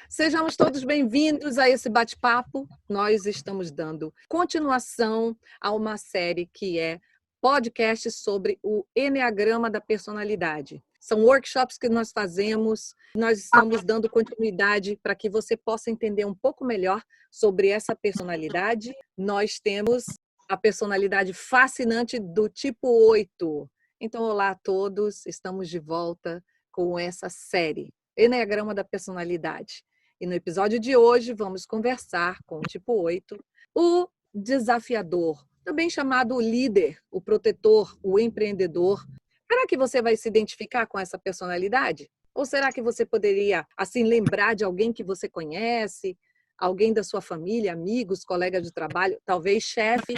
Sejamos todos bem-vindos a esse bate-papo. Nós estamos dando continuação a uma série que é podcast sobre o Eneagrama da Personalidade. São workshops que nós fazemos, nós estamos dando continuidade para que você possa entender um pouco melhor sobre essa personalidade. Nós temos a personalidade fascinante do tipo 8. Então, olá a todos, estamos de volta com essa série, Eneagrama da Personalidade. E no episódio de hoje vamos conversar com o tipo 8, o desafiador, também chamado o líder, o protetor, o empreendedor. Será que você vai se identificar com essa personalidade? Ou será que você poderia, assim, lembrar de alguém que você conhece, alguém da sua família, amigos, colegas de trabalho, talvez chefe,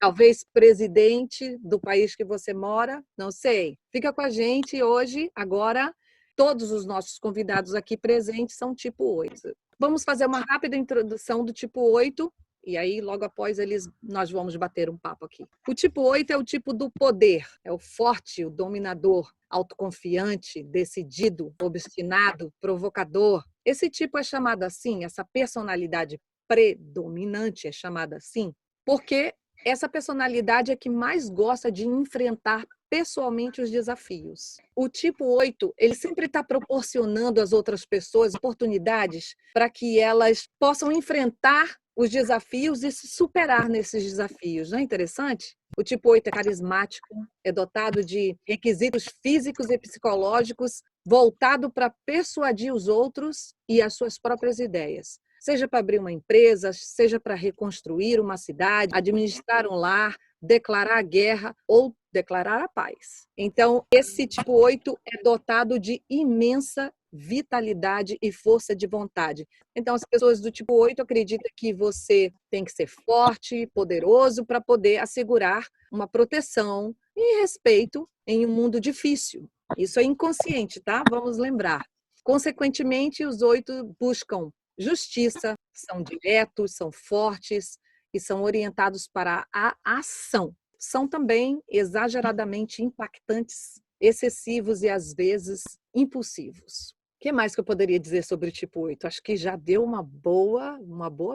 talvez presidente do país que você mora? Não sei. Fica com a gente hoje, agora. Todos os nossos convidados aqui presentes são tipo 8. Vamos fazer uma rápida introdução do tipo 8 e aí logo após nós vamos bater um papo aqui. O tipo 8 é o tipo do poder, é o forte, o dominador, autoconfiante, decidido, obstinado, provocador. Esse tipo é chamado assim, essa personalidade predominante é chamada assim, porque essa personalidade é que mais gosta de enfrentar pessoalmente os desafios. O tipo 8, ele sempre está proporcionando às outras pessoas oportunidades para que elas possam enfrentar os desafios e se superar nesses desafios. Não é interessante? O tipo 8 é carismático, é dotado de requisitos físicos e psicológicos, voltado para persuadir os outros e as suas próprias ideias. Seja para abrir uma empresa, seja para reconstruir uma cidade, administrar um lar, declarar a guerra ou declarar a paz. Então, esse tipo 8 é dotado de imensa vitalidade e força de vontade. Então, as pessoas do tipo 8 acreditam que você tem que ser forte, poderoso para poder assegurar uma proteção e respeito em um mundo difícil. Isso é inconsciente, tá? Vamos lembrar. Consequentemente, os 8 buscam justiça, são diretos, são fortes e são orientados para a ação. São também exageradamente impactantes, excessivos e, às vezes, impulsivos. O que mais que eu poderia dizer sobre o tipo 8? Acho que já deu uma boa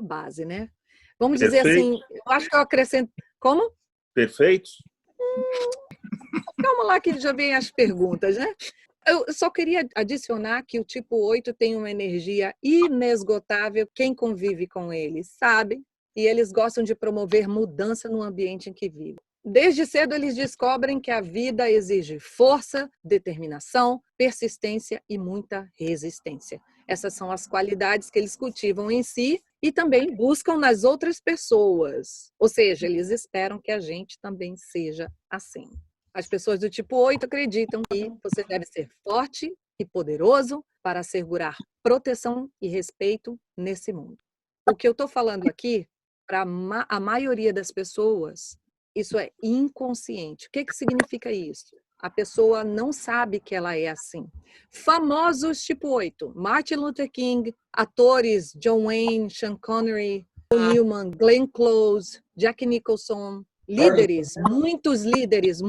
base, né? Vamos dizer assim, eu acho que eu acrescento... Como? Perfeito. Calma lá que já vem as perguntas, né? Eu só queria adicionar que o tipo 8 tem uma energia inesgotável. Quem convive com eles sabe, e eles gostam de promover mudança no ambiente em que vivem. Desde cedo, eles descobrem que a vida exige força, determinação, persistência e muita resistência. Essas são as qualidades que eles cultivam em si e também buscam nas outras pessoas. Ou seja, eles esperam que a gente também seja assim. As pessoas do tipo 8 acreditam que você deve ser forte e poderoso para assegurar proteção e respeito nesse mundo. O que eu estou falando aqui, para a maioria das pessoas, isso é inconsciente. O que significa isso? A pessoa não sabe que ela é assim. Famosos tipo 8, Martin Luther King, atores John Wayne, Sean Connery, Paul Newman, Glenn Close, Jack Nicholson, líderes, muitos líderes,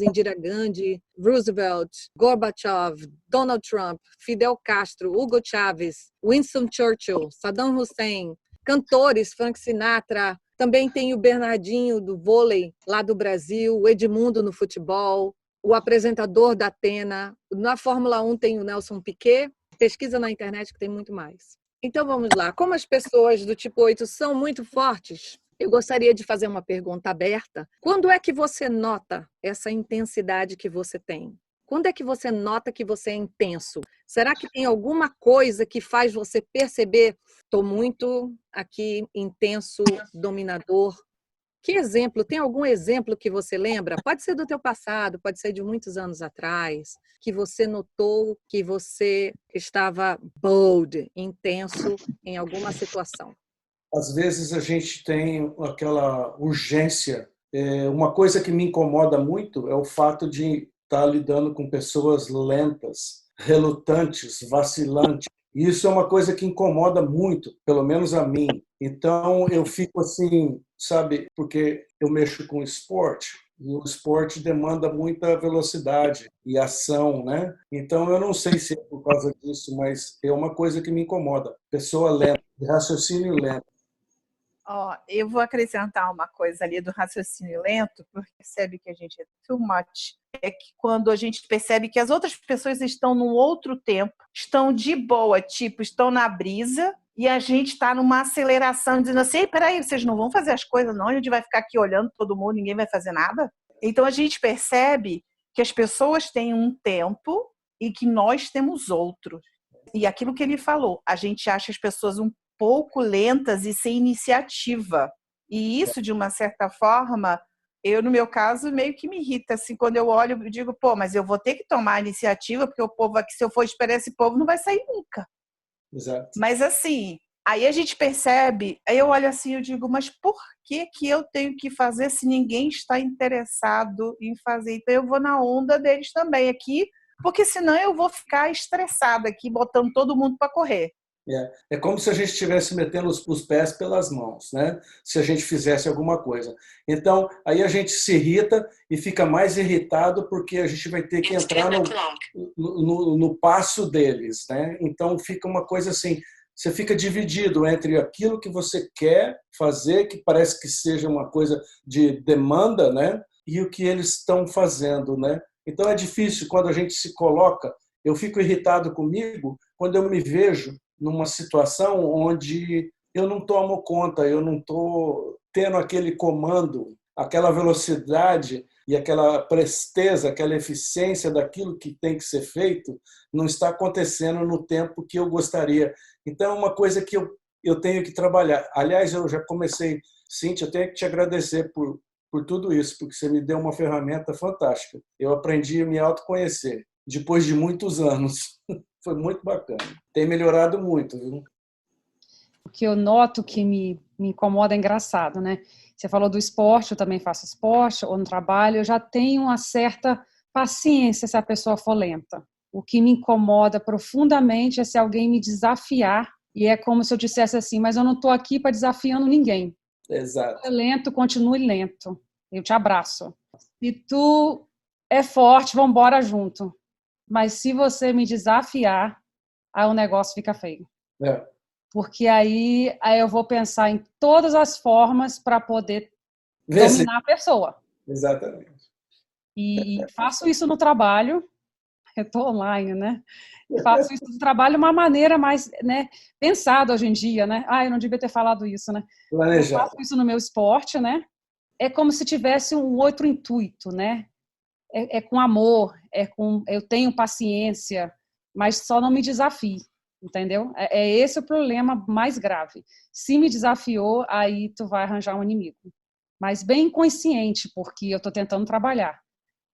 Indira Gandhi, Roosevelt, Gorbachev, Donald Trump, Fidel Castro, Hugo Chávez, Winston Churchill, Saddam Hussein, cantores, Frank Sinatra, também tem o Bernardinho do vôlei lá do Brasil, o Edmundo no futebol, o apresentador da Atena, na Fórmula 1 tem o Nelson Piquet, pesquisa na internet que tem muito mais. Então vamos lá, como as pessoas do tipo 8 são muito fortes, eu gostaria de fazer uma pergunta aberta. Quando é que você nota essa intensidade que você tem? Quando é que você nota que você é intenso? Será que tem alguma coisa que faz você perceber, estou muito aqui intenso, dominador? Que exemplo? Tem algum exemplo que você lembra? Pode ser do teu passado, pode ser de muitos anos atrás, que você notou que você estava bold, intenso em alguma situação. Às vezes a gente tem aquela urgência. Uma coisa que me incomoda muito é o fato de estar lidando com pessoas lentas, relutantes, vacilantes. Isso é uma coisa que incomoda muito, pelo menos a mim. Então eu fico assim, sabe, porque eu mexo com esporte, E o esporte demanda muita velocidade e ação, né? Então, eu não sei se é por causa disso, mas é uma coisa que me incomoda. Pessoa lenta, de raciocínio lento. Ó, eu vou acrescentar uma coisa ali do raciocínio lento, porque percebe que a gente é too much. É que quando a gente percebe que as outras pessoas estão num outro tempo, estão de boa, tipo, estão na brisa, e a gente está numa aceleração, dizendo assim: ei, peraí, vocês não vão fazer as coisas, não? A gente vai ficar aqui olhando todo mundo, ninguém vai fazer nada? Então a gente percebe que as pessoas têm um tempo e que nós temos outro. E aquilo que ele falou, a gente acha as pessoas um pouco lentas e sem iniciativa. E isso, de uma certa forma, eu, no meu caso, meio que me irrita. Assim, quando eu olho, eu digo, pô, mas eu vou ter que tomar a iniciativa, porque o povo aqui, se eu for esperar esse povo, não vai sair nunca. Exato. Mas, assim, aí a gente percebe, aí eu olho assim, eu digo, mas por que que eu tenho que fazer se ninguém está interessado em fazer? Então, eu vou na onda deles também aqui, porque senão eu vou ficar estressada aqui, botando todo mundo para correr. É como se a gente estivesse metendo os pés pelas mãos, né? Se a gente fizesse alguma coisa. Então, aí a gente se irrita e fica mais irritado porque a gente vai ter que entrar no passo deles, né? Então, fica uma coisa assim, você fica dividido entre aquilo que você quer fazer, que parece que seja uma coisa de demanda, né? E o que eles estão fazendo, né? Então, é difícil quando a gente se coloca. Eu fico irritado comigo quando eu me vejo numa situação onde eu não tomo conta, eu não estou tendo aquele comando, aquela velocidade e aquela presteza, aquela eficiência daquilo que tem que ser feito, não está acontecendo no tempo que eu gostaria. Então, é uma coisa que eu tenho que trabalhar. Aliás, eu já comecei, Cíntia, eu tenho que te agradecer por tudo isso, porque você me deu uma ferramenta fantástica. Eu aprendi a me autoconhecer depois de muitos anos. Foi muito bacana. Tem melhorado muito, viu? O que eu noto que me incomoda é engraçado, né? Você falou do esporte, eu também faço esporte, ou no trabalho, eu já tenho uma certa paciência se a pessoa for lenta. O que me incomoda profundamente é se alguém me desafiar, e é como se eu dissesse assim, mas eu não estou aqui para desafiando ninguém. Exato. É lento, continue lento. Eu te abraço. Se tu é forte, vamos embora junto. Mas se você me desafiar, aí o negócio fica feio. É. Porque aí eu vou pensar em todas as formas para poder dominar a pessoa. Exatamente. E faço isso no trabalho, eu estou online, né? Faço isso no trabalho de uma maneira mais, né, pensada hoje em dia, né? Eu não devia ter falado isso, né? Planejado. Eu faço isso no meu esporte, né? É como se tivesse um outro intuito, né? É com amor, eu tenho paciência, mas só não me desafie, entendeu? É esse o problema mais grave. Se me desafiou, aí tu vai arranjar um inimigo. Mas bem consciente, porque eu estou tentando trabalhar,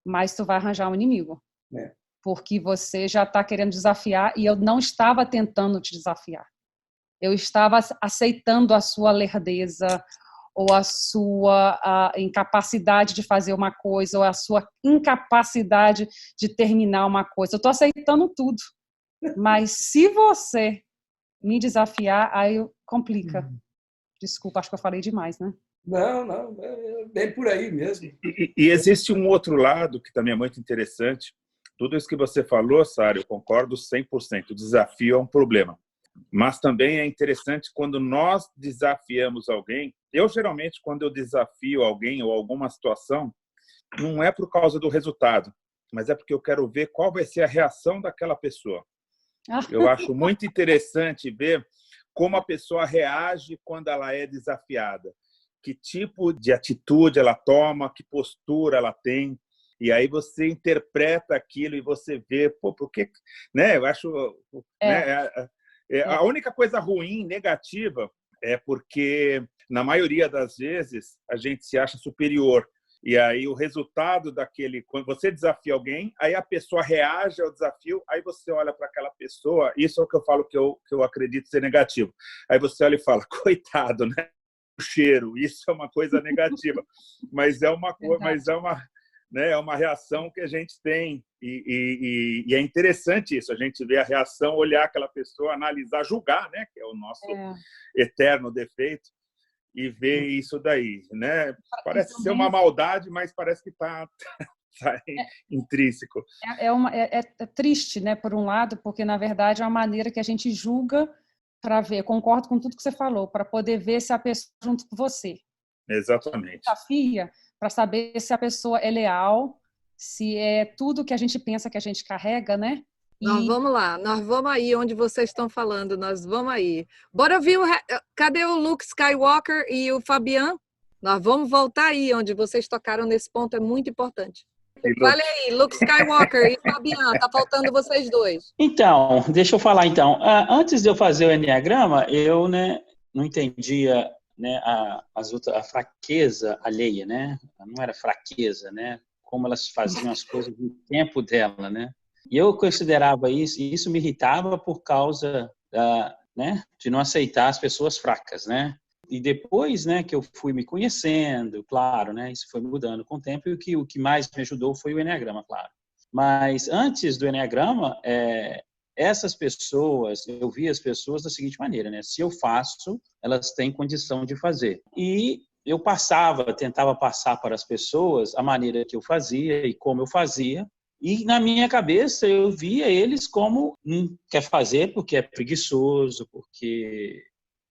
mas tu vai arranjar um inimigo. É. Porque você já está querendo desafiar e eu não estava tentando te desafiar. Eu estava aceitando a sua lerdeza, ou a sua incapacidade de fazer uma coisa, ou a sua incapacidade de terminar uma coisa. Eu estou aceitando tudo. Mas se você me desafiar, aí complica. Desculpa, acho que eu falei demais, né? Não, é bem por aí mesmo. E existe um outro lado que também é muito interessante. Tudo isso que você falou, Sara, eu concordo 100%. O desafio é um problema. Mas também é interessante quando nós desafiamos alguém. Eu, geralmente, quando eu desafio alguém ou alguma situação, não é por causa do resultado, mas é porque eu quero ver qual vai ser a reação daquela pessoa. Eu acho muito interessante ver como a pessoa reage quando ela é desafiada. Que tipo de atitude ela toma, que postura ela tem. E aí você interpreta aquilo e você vê, por que, né? Eu acho, né? A única coisa ruim, negativa, é porque, na maioria das vezes, a gente se acha superior. E aí o resultado daquele... Quando você desafia alguém, aí a pessoa reage ao desafio, aí você olha para aquela pessoa, isso é o que eu falo que eu acredito ser negativo. Aí você olha e fala, coitado, né? O cheiro, isso é uma coisa negativa. Mas é uma coisa... Né, é uma reação que a gente tem e é interessante isso, a gente vê a reação, olhar aquela pessoa, analisar, julgar, né, que é o nosso eterno defeito. e ver isso daí, né? Parece ser uma maldade, mas parece que está intrínseco. É triste, né, por um lado, porque, na verdade, é uma maneira que a gente julga para ver, concordo com tudo que você falou, para poder ver se a pessoa junto com você. Exatamente. Desafia para saber se a pessoa é leal, se é tudo que a gente pensa que a gente carrega, né? Nós vamos lá, nós vamos aí onde vocês estão falando, nós vamos aí. Bora ver, cadê o Luke Skywalker e o Fabian? Nós vamos voltar aí onde vocês tocaram nesse ponto, é muito importante. Fale aí, Luke Skywalker e Fabian, tá faltando vocês dois. Então, deixa eu falar então. Antes de eu fazer o Enneagrama, eu, né, não entendia, né, a fraqueza alheia, né? Não era fraqueza, né? Como elas faziam as coisas no tempo dela, né? E eu considerava isso, e isso me irritava por causa né, de não aceitar as pessoas fracas, né? E depois, né, que eu fui me conhecendo, claro, né, isso foi mudando com o tempo, e o que mais me ajudou foi o Enneagrama, claro. Mas antes do Enneagrama, essas pessoas, eu via as pessoas da seguinte maneira, né? Se eu faço, elas têm condição de fazer. E eu tentava passar para as pessoas a maneira que eu fazia e como eu fazia. E na minha cabeça eu via eles como não quer fazer porque é preguiçoso, porque,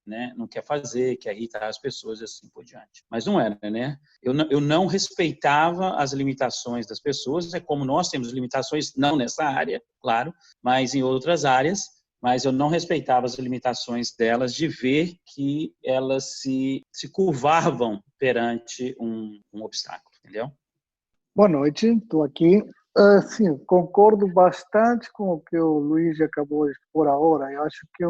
né, não quer fazer, quer irritar as pessoas e assim por diante. Mas não era, né? Eu não respeitava as limitações das pessoas, é como nós temos limitações, não nessa área, claro, mas em outras áreas, mas eu não respeitava as limitações delas de ver que elas se curvavam perante um obstáculo, entendeu? Boa noite, estou aqui. Sim, concordo bastante com o que o Luiz acabou de expor agora. Eu acho que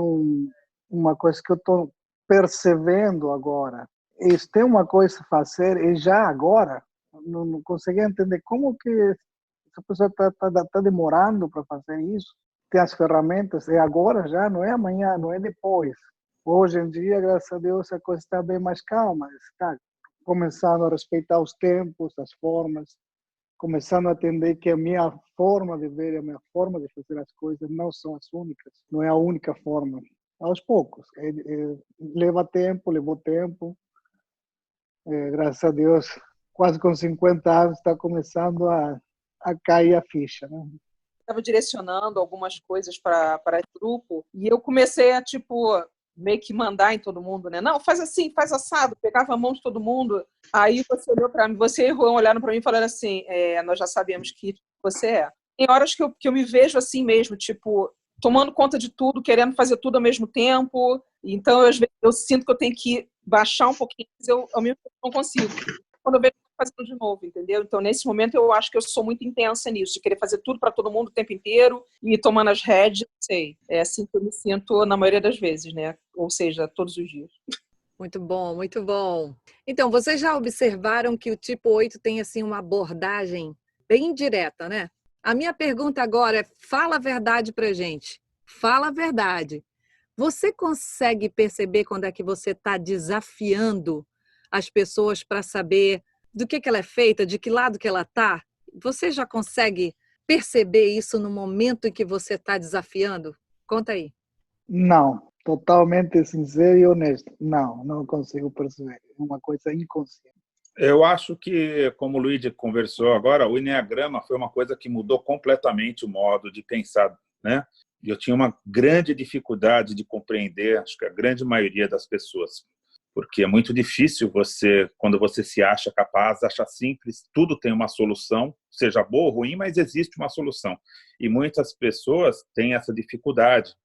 uma coisa que eu estou percebendo agora, eles têm uma coisa a fazer e já agora, não consegui entender como que essa pessoa está demorando para fazer isso. Tem as ferramentas, é agora já, não é amanhã, não é depois. Hoje em dia, graças a Deus, a coisa está bem mais calma, está começando a respeitar os tempos, as formas, começando a entender que a minha forma de ver, a minha forma de fazer as coisas não são as únicas, não é a única forma. Aos poucos, levou tempo, graças a Deus, quase com 50 anos está começando a cair a ficha, né? Estava direcionando algumas coisas para o grupo e eu comecei a, meio que mandar em todo mundo, né? Não, faz assim, faz assado, pegava a mão de todo mundo. Aí você olhou para mim, você e o Juan olharam para mim falando assim, nós já sabemos que você é. Tem horas que eu me vejo assim mesmo, tomando conta de tudo, querendo fazer tudo ao mesmo tempo. Então, às vezes, eu sinto que eu tenho que baixar um pouquinho, mas ao mesmo tempo não consigo. Quando eu vejo, fazendo de novo, entendeu? Então, nesse momento, eu acho que eu sou muito intensa nisso, de querer fazer tudo para todo mundo o tempo inteiro e tomando as rédeas, não sei. É assim que eu me sinto na maioria das vezes, né? Ou seja, todos os dias. Muito bom, muito bom. Então, vocês já observaram que o tipo 8 tem, assim, uma abordagem bem direta, né? A minha pergunta agora é, fala a verdade pra gente. Fala a verdade. Você consegue perceber quando é que você está desafiando as pessoas para saber do que ela é feita, de que lado que ela está? Você já consegue perceber isso no momento em que você está desafiando? Conta aí. Não, totalmente sincero e honesto. Não consigo perceber. É uma coisa inconsciente. Eu acho que, como o Luigi conversou agora, o Enneagrama foi uma coisa que mudou completamente o modo de pensar, né? Eu tinha uma grande dificuldade de compreender, acho que a grande maioria das pessoas, porque é muito difícil você, quando você se acha capaz, achar simples, tudo tem uma solução, seja boa ou ruim, mas existe uma solução. E muitas pessoas têm essa dificuldade.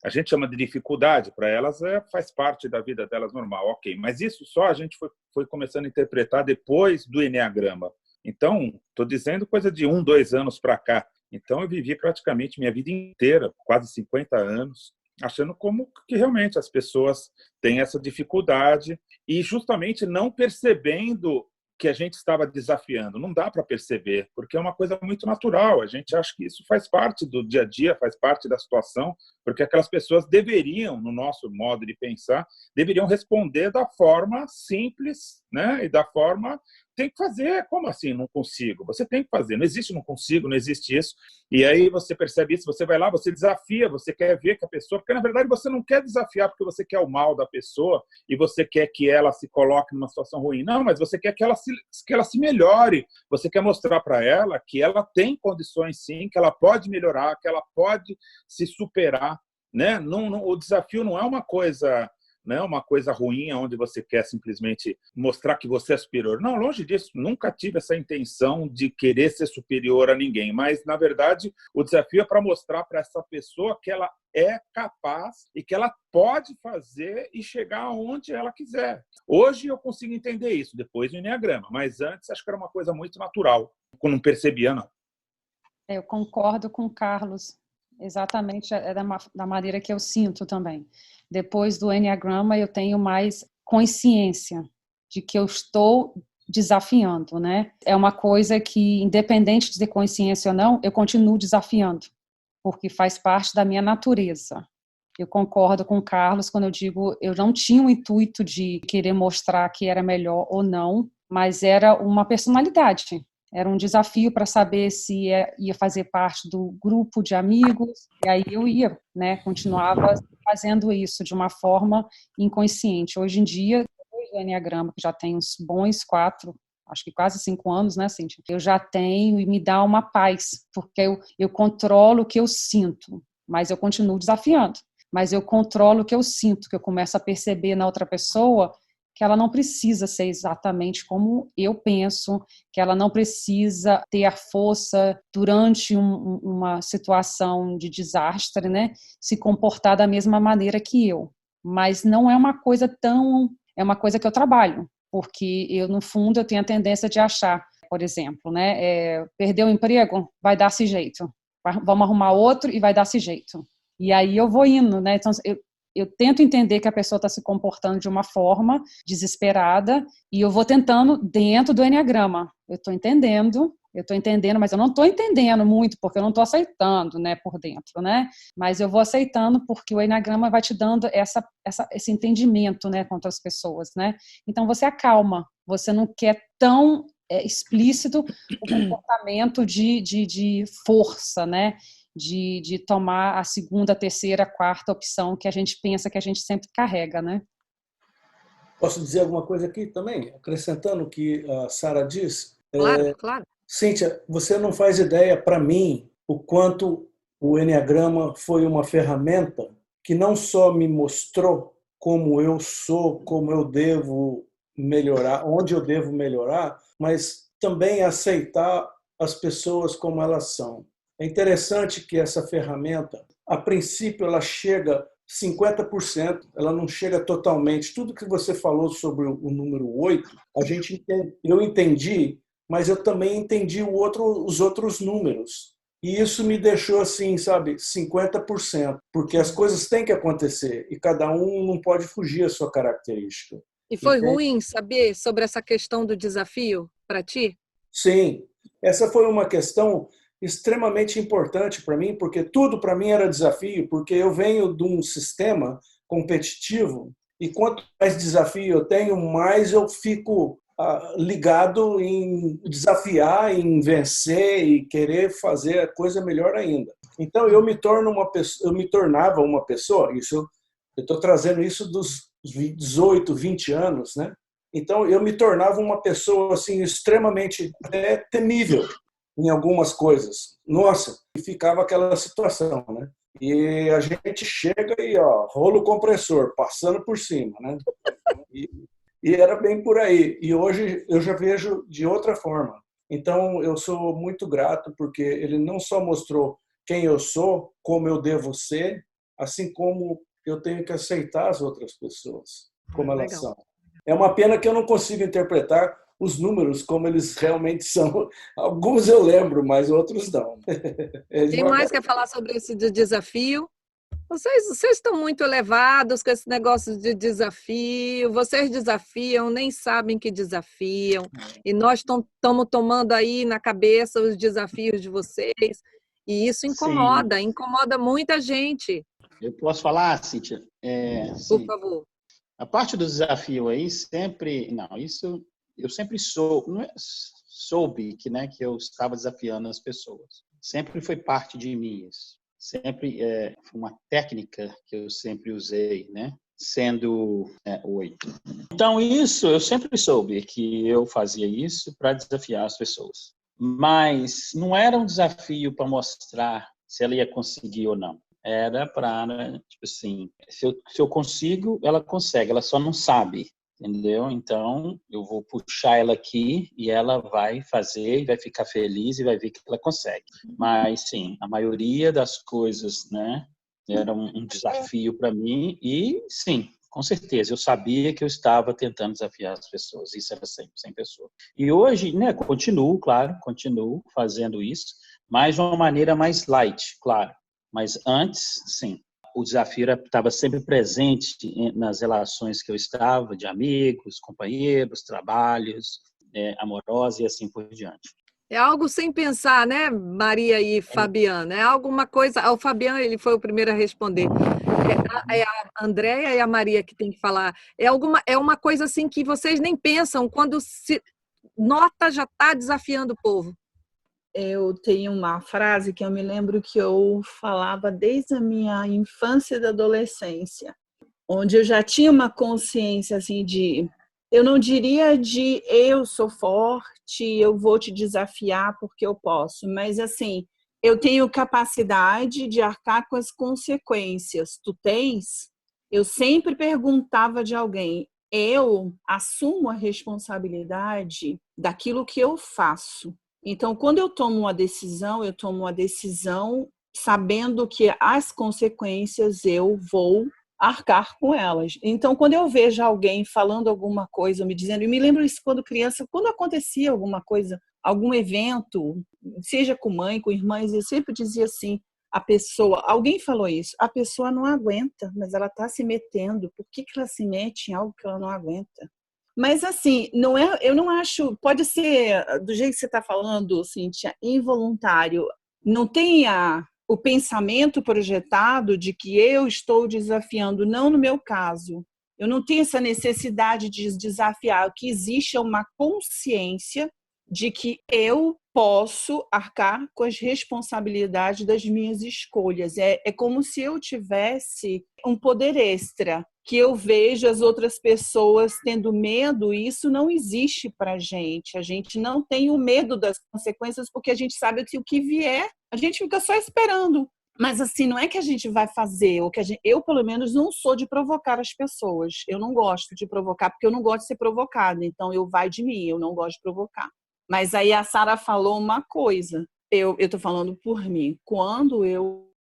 A gente chama de dificuldade, para elas faz parte da vida delas normal, ok. Mas isso só a gente foi começando a interpretar depois do Enneagrama. Então, estou dizendo coisa de 1, 2 anos para cá. Então, eu vivi praticamente minha vida inteira, quase 50 anos, achando como que realmente as pessoas têm essa dificuldade e justamente não percebendo que a gente estava desafiando. Não dá para perceber, porque é uma coisa muito natural. A gente acha que isso faz parte do dia a dia, faz parte da situação, porque aquelas pessoas deveriam, no nosso modo de pensar, deveriam responder da forma simples, né? E da forma tem que fazer. Como assim não consigo? Você tem que fazer. Não existe não consigo, não existe isso. E aí você percebe isso, você vai lá, você desafia, você quer ver que a pessoa... Porque, na verdade, você não quer desafiar porque você quer o mal da pessoa e você quer que ela se coloque numa situação ruim. Não, mas você quer que ela se melhore. Você quer mostrar para ela que ela tem condições, sim, que ela pode melhorar, que ela pode se superar, né? O desafio não é uma coisa... Não é uma coisa ruim onde você quer simplesmente mostrar que você é superior. Não, longe disso. Nunca tive essa intenção de querer ser superior a ninguém. Mas, na verdade, o desafio é para mostrar para essa pessoa que ela é capaz e que ela pode fazer e chegar aonde ela quiser. Hoje eu consigo entender isso, depois do Enneagrama. Mas antes acho que era uma coisa muito natural. Eu não percebia, não. Eu concordo com o Carlos. Exatamente da maneira que eu sinto também. Depois do Enneagrama, eu tenho mais consciência de que eu estou desafiando, né? É uma coisa que, independente de ter consciência ou não, eu continuo desafiando, porque faz parte da minha natureza. Eu concordo com o Carlos quando eu digo eu não tinha o intuito de querer mostrar que era melhor ou não, mas era uma personalidade. Era um desafio para saber se ia fazer parte do grupo de amigos, e aí eu ia, né, continuava fazendo isso de uma forma inconsciente. Hoje em dia, depois do Enneagrama, que já tem uns bons 4, acho que quase 5 anos, né, Cíntia? Eu já tenho e me dá uma paz, porque eu controlo o que eu sinto, mas eu continuo desafiando. Mas eu controlo o que eu sinto, que eu começo a perceber na outra pessoa que ela não precisa ser exatamente como eu penso, que ela não precisa ter a força durante uma situação de desastre, né, se comportar da mesma maneira que eu. Mas não é uma coisa é uma coisa que eu trabalho, porque eu, no fundo, eu tenho a tendência de achar, por exemplo, né, perdeu o emprego, vai dar-se jeito. Vamos arrumar outro e vai dar-se jeito. E aí eu vou indo, né, então eu tento entender que a pessoa está se comportando de uma forma desesperada e eu vou tentando dentro do Enneagrama. Eu estou entendendo, mas eu não estou entendendo muito porque eu não estou aceitando, né, por dentro, né? Mas eu vou aceitando porque o Enneagrama vai te dando esse entendimento, né, com outras pessoas, né? Então você acalma, você não quer tão explícito o comportamento de força, né? De tomar a segunda, terceira, quarta opção que a gente pensa que a gente sempre carrega, né? Posso dizer alguma coisa aqui também? Acrescentando o que a Sara diz? Claro. Cíntia, você não faz ideia, para mim, o quanto o Enneagrama foi uma ferramenta que não só me mostrou como eu sou, como eu devo melhorar, onde eu devo melhorar, mas também aceitar as pessoas como elas são. É interessante que essa ferramenta, a princípio, ela chega 50%, ela não chega totalmente. Tudo que você falou sobre o número 8, eu entendi, mas eu também entendi os outros números. E isso me deixou assim, sabe, 50%, porque as coisas têm que acontecer e cada um não pode fugir à sua característica. E foi ruim saber sobre essa questão do desafio para ti? Sim, essa foi uma questão extremamente importante para mim, porque tudo para mim era desafio, porque eu venho de um sistema competitivo e quanto mais desafio eu tenho, mais eu fico ligado em desafiar, em vencer e querer fazer a coisa melhor ainda. Então eu me tornava uma pessoa, isso eu estou trazendo isso dos 18, 20 anos, né? Então eu me tornava uma pessoa assim extremamente temível em algumas coisas. Nossa, e ficava aquela situação, né? E a gente chega e, rolo compressor, passando por cima, né? E era bem por aí. E hoje eu já vejo de outra forma. Então, eu sou muito grato porque ele não só mostrou quem eu sou, como eu devo ser, assim como eu tenho que aceitar as outras pessoas, como elas são. É uma pena que eu não consigo interpretar os números como eles realmente são. Alguns eu lembro, mas outros não. Quem mais quer falar sobre esse desafio? Vocês estão muito elevados com esse negócio de desafio. Vocês desafiam, nem sabem que desafiam. E nós estamos tomando aí na cabeça os desafios de vocês. E isso incomoda muita gente. Eu posso falar, Cíntia? Por favor. A parte do desafio aí sempre, não, isso eu sempre soube que, né, que eu estava desafiando as pessoas. Sempre foi parte de mim isso. Sempre foi uma técnica que eu sempre usei, né? Sendo 8. Então, isso eu sempre soube que eu fazia isso para desafiar as pessoas. Mas não era um desafio para mostrar se ela ia conseguir ou não. Era para, tipo assim, se eu consigo, ela consegue, ela só não sabe, entendeu? Então, eu vou puxar ela aqui e ela vai fazer, e vai ficar feliz e vai ver que ela consegue. Mas, sim, a maioria das coisas, né, era um desafio para mim e, sim, com certeza, eu sabia que eu estava tentando desafiar as pessoas, isso era sempre 100 pessoas. E hoje, né, continuo fazendo isso, mas de uma maneira mais light, claro. Mas antes, sim, o desafio estava sempre presente nas relações que eu estava, de amigos, companheiros, trabalhos, amorosos e assim por diante. É algo sem pensar, né, Maria e Fabiana? É alguma coisa. O Fabiano, ele foi o primeiro a responder. É a Andréia e a Maria que tem que falar. É uma coisa assim que vocês nem pensam quando se nota já está desafiando o povo. Eu tenho uma frase que eu me lembro que eu falava desde a minha infância e da adolescência, onde eu já tinha uma consciência assim de, eu não diria de eu sou forte, eu vou te desafiar porque eu posso, mas assim, eu tenho capacidade de arcar com as consequências. Tu tens? Eu sempre perguntava de alguém, eu assumo a responsabilidade daquilo que eu faço. Então, quando eu tomo uma decisão sabendo que as consequências eu vou arcar com elas. Então, quando eu vejo alguém falando alguma coisa, me dizendo, e me lembro isso quando criança, quando acontecia alguma coisa, algum evento, seja com mãe, com irmãs, eu sempre dizia assim, a pessoa, alguém falou isso, a pessoa não aguenta, mas ela está se metendo, por que ela se mete em algo que ela não aguenta? Mas assim, não é, eu não acho, pode ser do jeito que você está falando, Cíntia, involuntário. Não tenha o pensamento projetado de que eu estou desafiando, não no meu caso. Eu não tenho essa necessidade de desafiar, o que existe é uma consciência de que eu posso arcar com as responsabilidades das minhas escolhas. É como se eu tivesse um poder extra, que eu vejo as outras pessoas tendo medo, e isso não existe para a gente. A gente não tem o medo das consequências, porque a gente sabe que o que vier, a gente fica só esperando. Mas assim, não é que a gente vai fazer, eu pelo menos não sou de provocar as pessoas. Eu não gosto de provocar, porque eu não gosto de ser provocada. Então, vai de mim, eu não gosto de provocar. Mas aí a Sara falou uma coisa, eu estou falando por mim.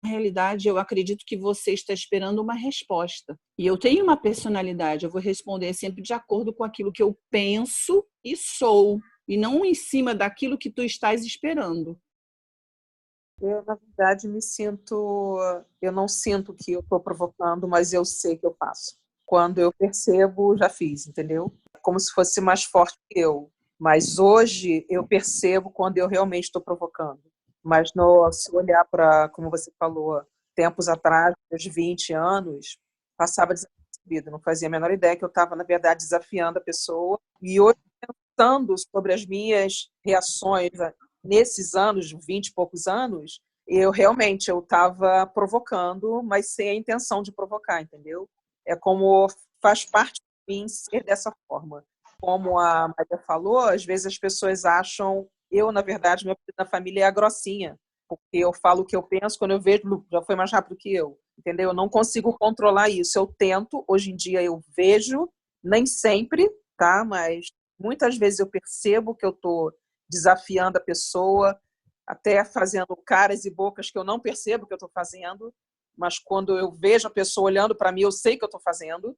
Na realidade, eu acredito que você está esperando uma resposta. E eu tenho uma personalidade, eu vou responder sempre de acordo com aquilo que eu penso e sou, e não em cima daquilo que tu estás esperando. Eu, na verdade, eu não sinto que eu estou provocando, mas eu sei que eu faço. Quando eu percebo, já fiz, entendeu? Como se fosse mais forte que eu. Mas hoje eu percebo quando eu realmente estou provocando. Mas se olhar para, como você falou, tempos atrás, uns 20 anos, passava desapercebido, não fazia a menor ideia que eu estava, na verdade, desafiando a pessoa. E hoje, pensando sobre as minhas reações nesses anos, 20 e poucos anos, eu estava provocando, mas sem a intenção de provocar, entendeu? É como faz parte de mim ser dessa forma. Como a Maria falou, às vezes as pessoas acham, na verdade, minha família é a grossinha, porque eu falo o que eu penso, quando eu vejo, já foi mais rápido que eu, entendeu? Eu não consigo controlar isso, eu tento, hoje em dia eu vejo, nem sempre, tá? Mas muitas vezes eu percebo que eu estou desafiando a pessoa, até fazendo caras e bocas que eu não percebo que eu estou fazendo, mas quando eu vejo a pessoa olhando para mim, eu sei que eu estou fazendo.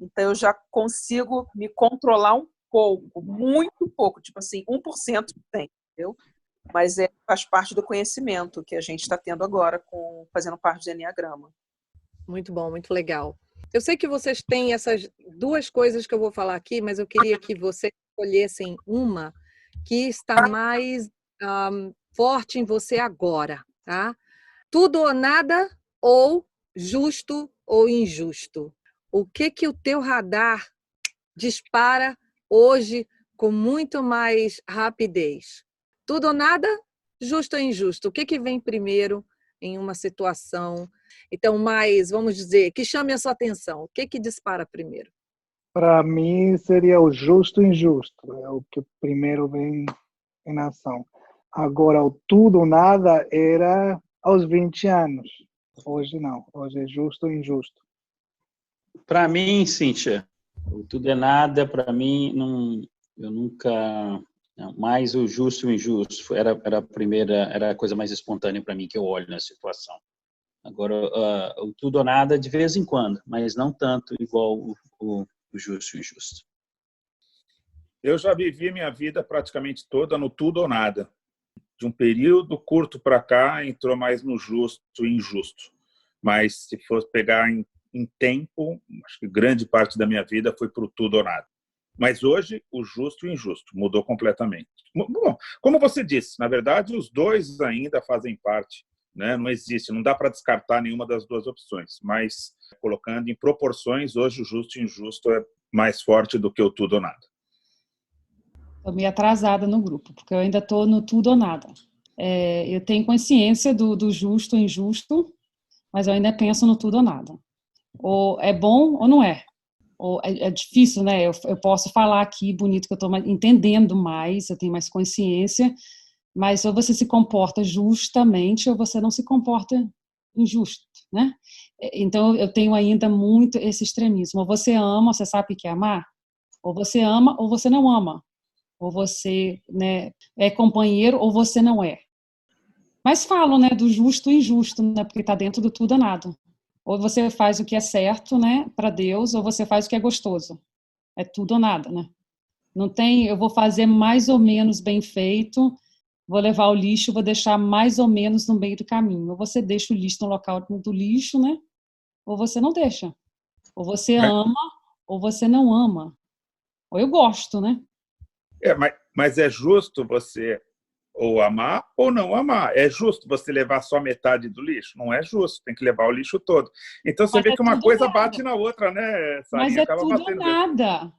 Então, eu já consigo me controlar um pouco, muito pouco, tipo assim, 1% tem, entendeu? Mas faz parte do conhecimento que a gente está tendo agora, fazendo parte do Enneagrama. Muito bom, muito legal. Eu sei que vocês têm essas duas coisas que eu vou falar aqui, mas eu queria que vocês escolhessem uma que está mais forte em você agora, tá? Tudo ou nada, ou justo ou injusto. o que o teu radar dispara hoje com muito mais rapidez? Tudo ou nada, justo ou injusto? O que vem primeiro em uma situação? Então, mais, vamos dizer, que chame a sua atenção. O que dispara primeiro? Para mim, seria o justo e injusto. É o que primeiro vem em ação. Agora, o tudo ou nada era aos 20 anos. Hoje não. Hoje é justo e injusto. Para mim, Cíntia, o tudo é nada, para mim, não, eu nunca... Não, mais o justo e o injusto era a primeira, era a coisa mais espontânea para mim que eu olho na situação. Agora, o tudo ou nada de vez em quando, mas não tanto igual o justo e o injusto. Eu já vivi minha vida praticamente toda no tudo ou nada. De um período curto para cá, entrou mais no justo e injusto. Mas se fosse pegar em tempo, acho que grande parte da minha vida foi para o tudo ou nada. Mas hoje, o justo e o injusto mudou completamente. Bom, como você disse, na verdade, os dois ainda fazem parte, né? Não existe, não dá para descartar nenhuma das duas opções. Mas, colocando em proporções, hoje o justo e o injusto é mais forte do que o tudo ou nada. Estou meio atrasada no grupo, porque eu ainda estou no tudo ou nada. Eu tenho consciência do justo e injusto, mas eu ainda penso no tudo ou nada. Ou é bom ou não é. Ou é difícil, né? Eu posso falar aqui bonito que eu estou entendendo mais, eu tenho mais consciência, mas ou você se comporta justamente ou você não se comporta injusto, né? Então eu tenho ainda muito esse extremismo. Ou você ama, você sabe o que é amar, ou você ama ou você não ama, ou você, né, é companheiro ou você não é. Mas falo, né, do justo e injusto, né? Porque está dentro do tudo ou nada. Ou você faz o que é certo, né, para Deus, ou você faz o que é gostoso. É tudo ou nada, né? Não tem, eu vou fazer mais ou menos bem feito, vou levar o lixo, vou deixar mais ou menos no meio do caminho. Ou você deixa o lixo no local do lixo, né? Ou você não deixa. Ou você ama, ou você não ama. Ou eu gosto, né? Mas é justo você ou amar ou não amar. É justo você levar só metade do lixo? Não é justo, tem que levar o lixo todo. Então você vê que uma coisa bate na outra, né, Sarinha? Mas é acaba tudo ou batendo. nada.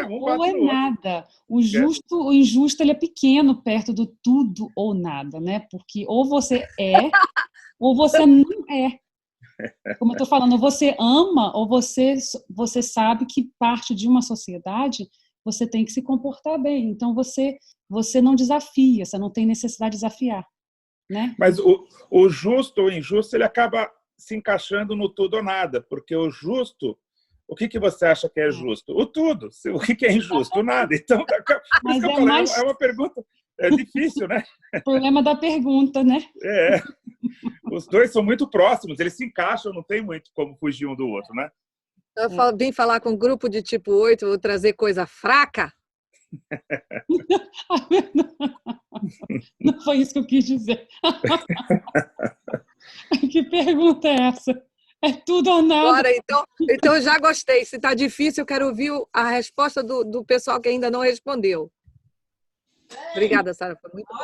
Um Ou bate é no outro. nada. O justo, o injusto, ele é pequeno perto do tudo ou nada, né? Porque ou você é, ou você não é. Como eu estou falando, você ama ou você sabe que parte de uma sociedade você tem que se comportar bem. Então você não desafia, você não tem necessidade de desafiar, né? Mas o justo ou injusto, ele acaba se encaixando no tudo ou nada, porque o justo, o que você acha que é justo? O tudo. O que é injusto? O nada. Então, por isso que eu falei, é uma pergunta difícil, né? Problema da pergunta, né? Os dois são muito próximos, eles se encaixam, não tem muito como fugir um do outro, né? Eu vim falar com um grupo de tipo 8, vou trazer coisa fraca. Não foi isso que eu quis dizer. Que pergunta é essa? É tudo ou nada? Bora, então eu já gostei. Se está difícil, eu quero ouvir a resposta do pessoal que ainda não respondeu. Obrigada, Sara. Foi muito bom.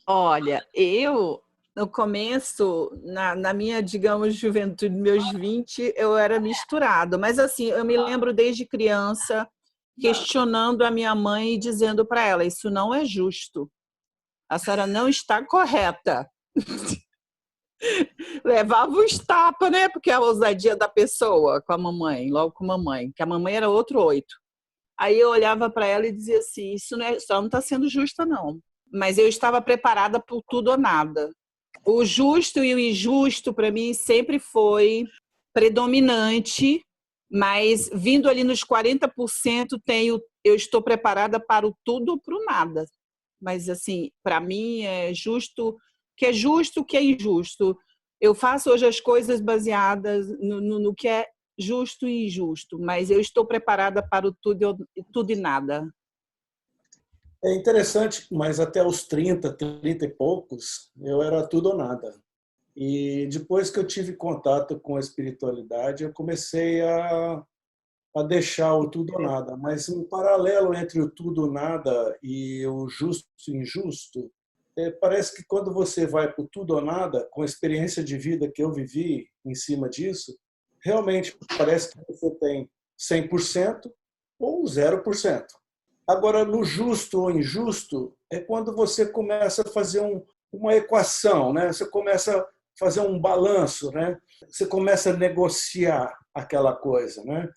Olha, eu, no começo, na minha, digamos, juventude, meus 20, eu era misturado. Mas, assim, eu me lembro desde criança questionando a minha mãe e dizendo para ela, isso não é justo. A senhora não está correta. Levava os tapas, né? Porque a ousadia da pessoa com a mamãe, logo com a mamãe, que a mamãe era outro 8. Aí eu olhava para ela e dizia assim, isso não está sendo justa, não. Mas eu estava preparada por tudo ou nada. O justo e o injusto, para mim, sempre foi predominante, mas vindo ali nos 40%, eu estou preparada para o tudo ou para o nada. Mas, assim, para mim, é justo, que é justo, que é injusto. Eu faço hoje as coisas baseadas no que é justo e injusto, mas eu estou preparada para o tudo e nada. É interessante, mas até os 30 e poucos, eu era tudo ou nada. E depois que eu tive contato com a espiritualidade, eu comecei a deixar o tudo ou nada. Mas um paralelo entre o tudo ou nada e o justo e injusto, parece que quando você vai para o tudo ou nada, com a experiência de vida que eu vivi em cima disso, realmente parece que você tem 100% ou 0%. Agora, no justo ou injusto, é quando você começa a fazer uma equação, né? Você começa a fazer um balanço, né? Você começa a negociar aquela coisa, né?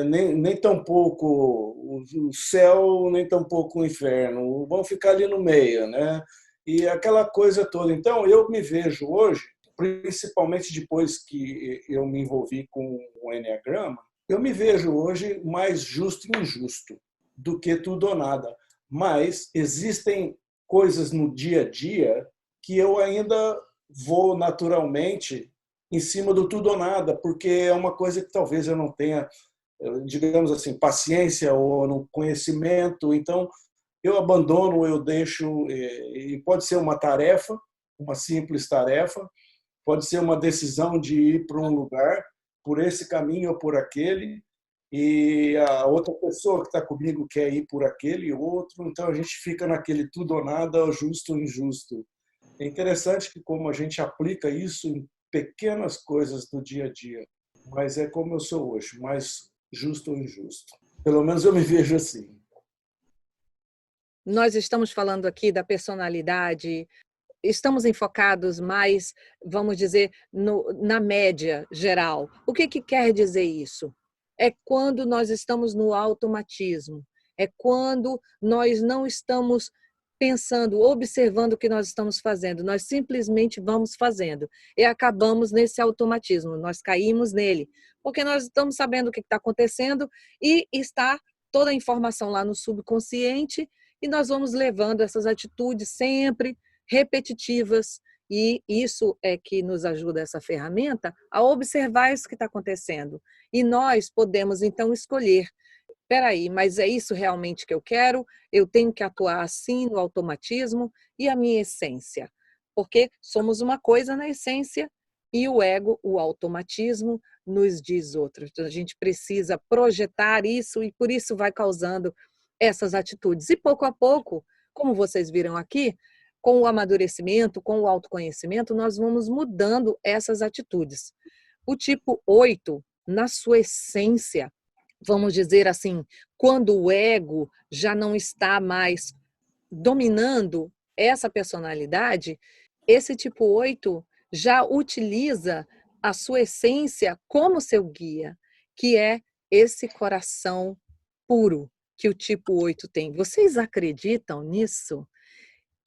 Nem tão pouco o céu, nem tão pouco o inferno, vão ficar ali no meio, né? E aquela coisa toda. Então, eu me vejo hoje, principalmente depois que eu me envolvi com o Enneagrama, eu me vejo hoje mais justo e injusto do que tudo ou nada. Mas existem coisas no dia a dia que eu ainda vou naturalmente em cima do tudo ou nada, porque é uma coisa que talvez eu não tenha, digamos assim, paciência ou no conhecimento. Então, eu abandono, eu deixo, e pode ser uma tarefa, uma simples tarefa, pode ser uma decisão de ir para um lugar, por esse caminho ou por aquele, e a outra pessoa que está comigo quer ir por aquele outro, então a gente fica naquele tudo ou nada, justo ou injusto. É interessante que como a gente aplica isso em pequenas coisas do dia a dia, mas é como eu sou hoje, mais justo ou injusto. Pelo menos eu me vejo assim. Nós estamos falando aqui da personalidade, estamos enfocados mais, vamos dizer, na média geral. O que quer dizer isso? É quando nós estamos no automatismo, é quando nós não estamos pensando, observando o que nós estamos fazendo, nós simplesmente vamos fazendo e acabamos nesse automatismo, nós caímos nele, porque nós estamos sabendo o que está acontecendo e está toda a informação lá no subconsciente e nós vamos levando essas atitudes sempre repetitivas, e isso é que nos ajuda, essa ferramenta, a observar isso que está acontecendo. E nós podemos, então, escolher, espera aí, mas é isso realmente que eu quero? Eu tenho que atuar assim no automatismo? E a minha essência? Porque somos uma coisa na essência e o ego, o automatismo, nos diz outra. Então, a gente precisa projetar isso e por isso vai causando essas atitudes. E pouco a pouco, como vocês viram aqui, com o amadurecimento, com o autoconhecimento, nós vamos mudando essas atitudes. O tipo 8, na sua essência, vamos dizer assim, quando o ego já não está mais dominando essa personalidade, esse tipo 8 já utiliza a sua essência como seu guia, que é esse coração puro que o tipo 8 tem. Vocês acreditam nisso?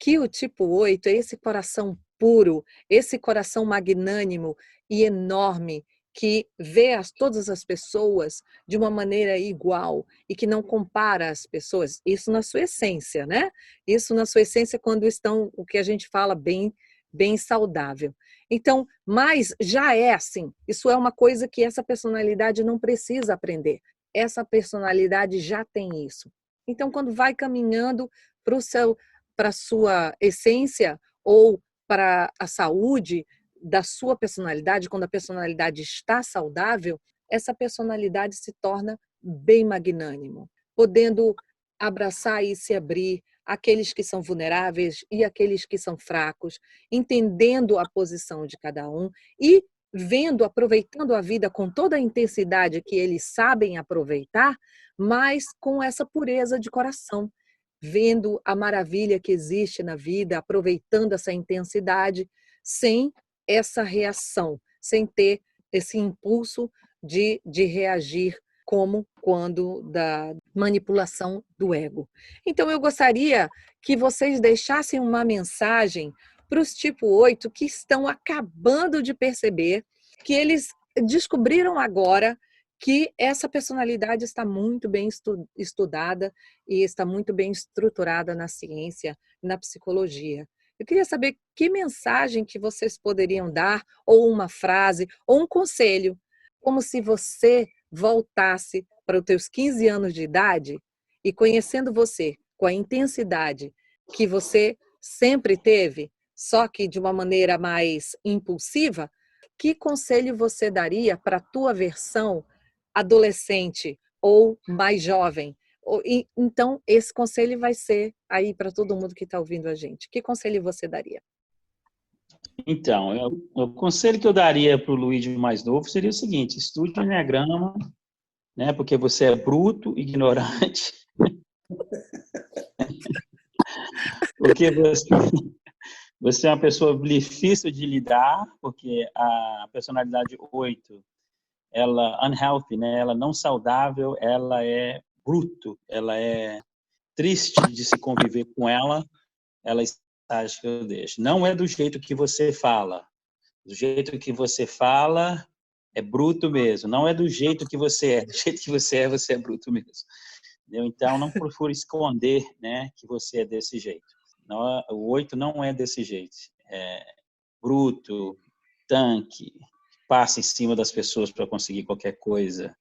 Que o tipo 8 é esse coração puro, esse coração magnânimo e enorme que vê todas as pessoas de uma maneira igual e que não compara as pessoas. Isso na sua essência, né? Isso na sua essência quando estão, o que a gente fala, bem saudável. Então, mas já é assim. Isso é uma coisa que essa personalidade não precisa aprender. Essa personalidade já tem isso. Então, quando vai caminhando para a sua essência ou para a saúde da sua personalidade, quando a personalidade está saudável, essa personalidade se torna bem magnânimo, podendo abraçar e se abrir aqueles que são vulneráveis e aqueles que são fracos, entendendo a posição de cada um e vendo, aproveitando a vida com toda a intensidade que eles sabem aproveitar, mas com essa pureza de coração, vendo a maravilha que existe na vida, aproveitando essa intensidade, sem essa reação, sem ter esse impulso de reagir como quando da manipulação do ego. Então, eu gostaria que vocês deixassem uma mensagem para os tipo 8 que estão acabando de perceber que eles descobriram agora que essa personalidade está muito bem estudada e está muito bem estruturada na ciência, na psicologia. Eu queria saber que mensagem que vocês poderiam dar, ou uma frase, ou um conselho, como se você voltasse para os teus 15 anos de idade e conhecendo você com a intensidade que você sempre teve, só que de uma maneira mais impulsiva, que conselho você daria para a tua versão adolescente ou mais jovem? Então, esse conselho vai ser aí para todo mundo que está ouvindo a gente. Que conselho você daria? Então, o conselho que eu daria para o Luigi mais novo seria o seguinte: estude o Enneagrama, né? Porque você é bruto, ignorante, porque você é uma pessoa difícil de lidar, porque a personalidade 8, ela unhealthy, né? Ela não saudável, ela é bruto, ela é triste de se conviver com ela acha que eu deixo. Não é do jeito que você fala. Do jeito que você fala é bruto mesmo. Não é do jeito que você é. Do jeito que você é bruto mesmo. Entendeu? Então, não procure esconder, né, que você é desse jeito. Não, o 8 não é desse jeito. É bruto, tanque, passa em cima das pessoas para conseguir qualquer coisa.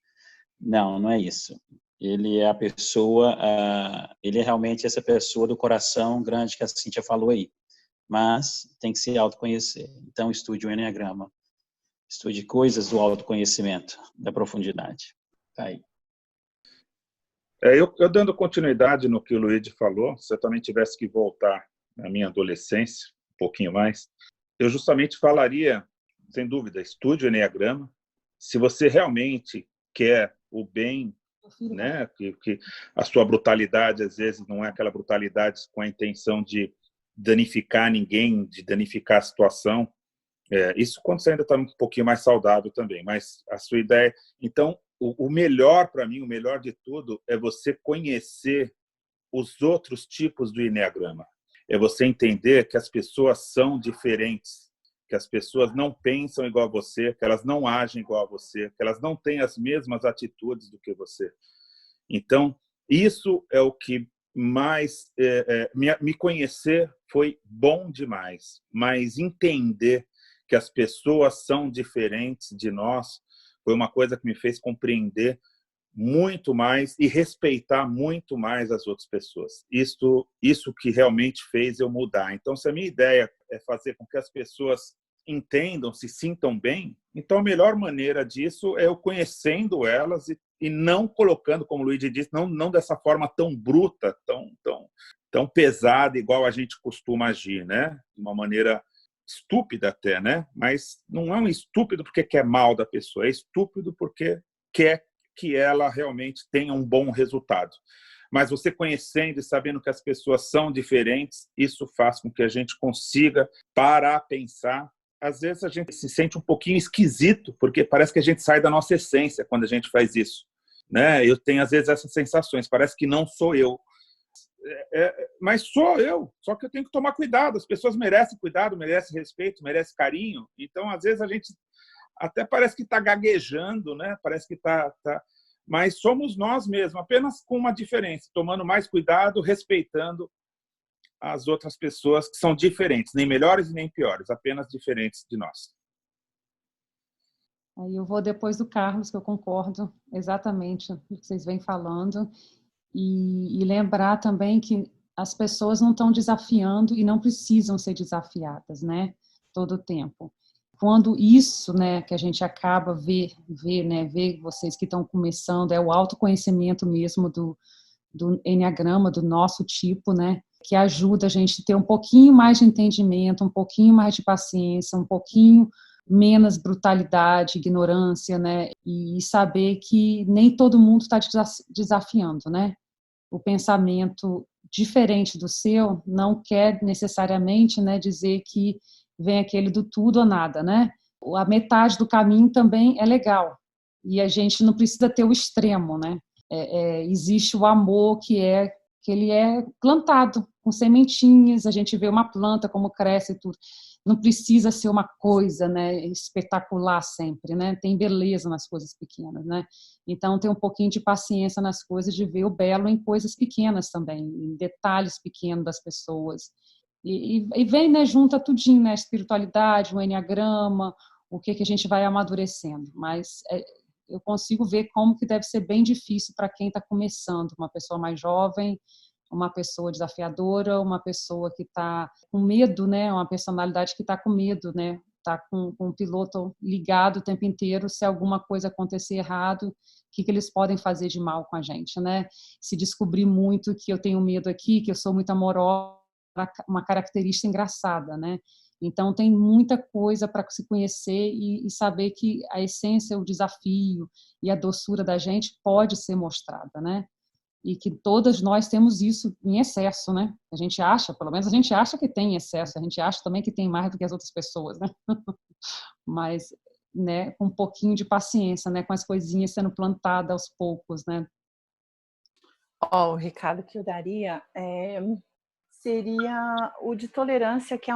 Não, não é isso. Ele é a pessoa, ele é realmente essa pessoa do coração grande que a Cíntia falou aí. Mas tem que se autoconhecer. Então, estude o Enneagrama. Estude coisas do autoconhecimento, da profundidade. Tá aí. Eu dando continuidade no que o Luigi falou, se eu também tivesse que voltar na minha adolescência, um pouquinho mais, eu justamente falaria, sem dúvida, estude o Enneagrama. Se você realmente quer o bem, né, que a sua brutalidade, às vezes, não é aquela brutalidade com a intenção de danificar ninguém, de danificar a situação. Isso quando você ainda está um pouquinho mais saudável também, mas a sua ideia... Então, o melhor para mim, o melhor de tudo, é você conhecer os outros tipos do Enneagrama. É você entender que as pessoas são diferentes, que as pessoas não pensam igual a você, que elas não agem igual a você, que elas não têm as mesmas atitudes do que você. Então, isso é o que mais... me conhecer foi bom demais, mas entender que as pessoas são diferentes de nós foi uma coisa que me fez compreender muito mais e respeitar muito mais as outras pessoas. Isso que realmente fez eu mudar. Então, se a minha ideia é fazer com que as pessoas entendam, se sintam bem, então a melhor maneira disso é eu conhecendo elas e não colocando, como o Luigi disse, não dessa forma tão bruta, tão pesada, igual a gente costuma agir, né? De uma maneira estúpida até, né? Mas não é um estúpido porque quer mal da pessoa, é estúpido porque quer que ela realmente tenha um bom resultado. Mas você conhecendo e sabendo que as pessoas são diferentes, isso faz com que a gente consiga parar a pensar. Às vezes a gente se sente um pouquinho esquisito, porque parece que a gente sai da nossa essência quando a gente faz isso, né? Eu tenho às vezes essas sensações, parece que não sou eu. Mas sou eu, só que eu tenho que tomar cuidado. As pessoas merecem cuidado, merecem respeito, merecem carinho. Então, às vezes, a gente até parece que está gaguejando, né? Parece que está... Mas somos nós mesmos, apenas com uma diferença, tomando mais cuidado, respeitando as outras pessoas que são diferentes, nem melhores e nem piores, apenas diferentes de nós. Aí eu vou depois do Carlos, que eu concordo exatamente com o que vocês vêm falando. E lembrar também que as pessoas não estão desafiando e não precisam ser desafiadas, né? Todo o tempo. Quando isso, né, que a gente acaba ver vocês que estão começando, é o autoconhecimento mesmo do Enneagrama, do nosso tipo, né? Que ajuda a gente a ter um pouquinho mais de entendimento, um pouquinho mais de paciência, um pouquinho menos brutalidade, ignorância, né? E saber que nem todo mundo está desafiando, né? O pensamento diferente do seu não quer necessariamente, né, dizer que vem aquele do tudo ou nada, né? A metade do caminho também é legal. E a gente não precisa ter o extremo, né? Existe o amor que ele é plantado com sementinhas, a gente vê uma planta como cresce e tudo. Não precisa ser uma coisa, né, espetacular sempre, né? Tem beleza nas coisas pequenas, né? Então, tem um pouquinho de paciência nas coisas, de ver o belo em coisas pequenas também, em detalhes pequenos das pessoas. E vem, né, junta tudinho, né? A espiritualidade, o enneagrama, o que a gente vai amadurecendo. Mas eu consigo ver como que deve ser bem difícil para quem está começando, uma pessoa mais jovem, uma pessoa desafiadora, uma pessoa que está com medo, né? Uma personalidade que está com medo, né? Está com o piloto ligado o tempo inteiro, se alguma coisa acontecer errado, o que eles podem fazer de mal com a gente, né? Se descobrir muito que eu tenho medo aqui, que eu sou muito amorosa, uma característica engraçada, né? Então, tem muita coisa para se conhecer e saber que a essência, o desafio e a doçura da gente pode ser mostrada, né? E que todas nós temos isso em excesso, né? A gente acha, pelo menos a gente acha que tem excesso, a gente acha também que tem mais do que as outras pessoas, né? Mas, né, com um pouquinho de paciência, né? Com as coisinhas sendo plantadas aos poucos, né? O recado que eu daria seria o de tolerância, que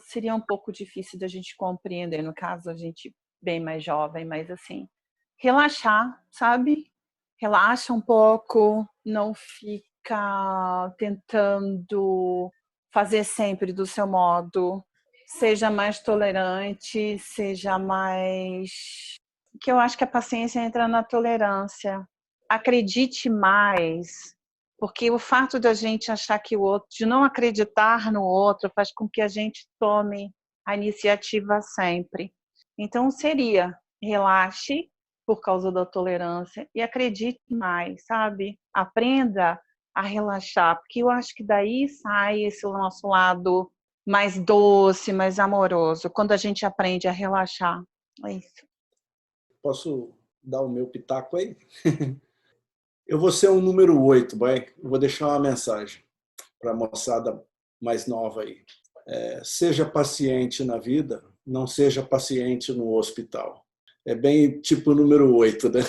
seria um pouco difícil da gente compreender, no caso, a gente bem mais jovem, mas assim, relaxar, sabe? Relaxa um pouco, não fica tentando fazer sempre do seu modo, seja mais tolerante, seja mais... Que eu acho que a paciência entra na tolerância. Acredite mais, porque o fato da gente achar que o outro, de não acreditar no outro, faz com que a gente tome a iniciativa sempre. Então, seria relaxe por causa da tolerância e acredite mais, sabe? Aprenda a relaxar, porque eu acho que daí sai esse nosso lado mais doce, mais amoroso, quando a gente aprende a relaxar. É isso. Posso dar o meu pitaco aí? Eu vou ser um número 8, boy. Eu vou deixar uma mensagem para a moçada mais nova aí. Seja paciente na vida, não seja paciente no hospital. É bem tipo o número 8, né?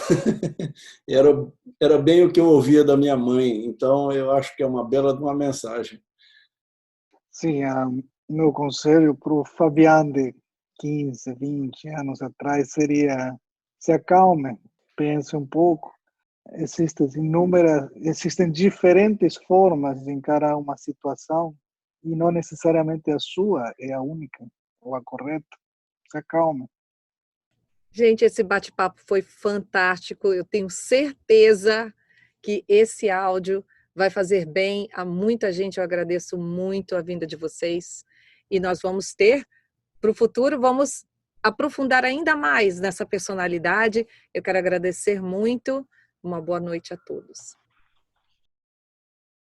Era bem o que eu ouvia da minha mãe, então eu acho que é uma bela de uma mensagem. Sim, meu conselho para o Fabiano de 15, 20 anos atrás seria: se acalme, pense um pouco. Existem diferentes formas de encarar uma situação e não necessariamente a sua é a única ou a correta. Se acalme. Gente, esse bate-papo foi fantástico. Eu tenho certeza que esse áudio vai fazer bem a muita gente. Eu agradeço muito a vinda de vocês. E nós vamos ter, para o futuro, vamos aprofundar ainda mais nessa personalidade. Eu quero agradecer muito. Uma boa noite a todos.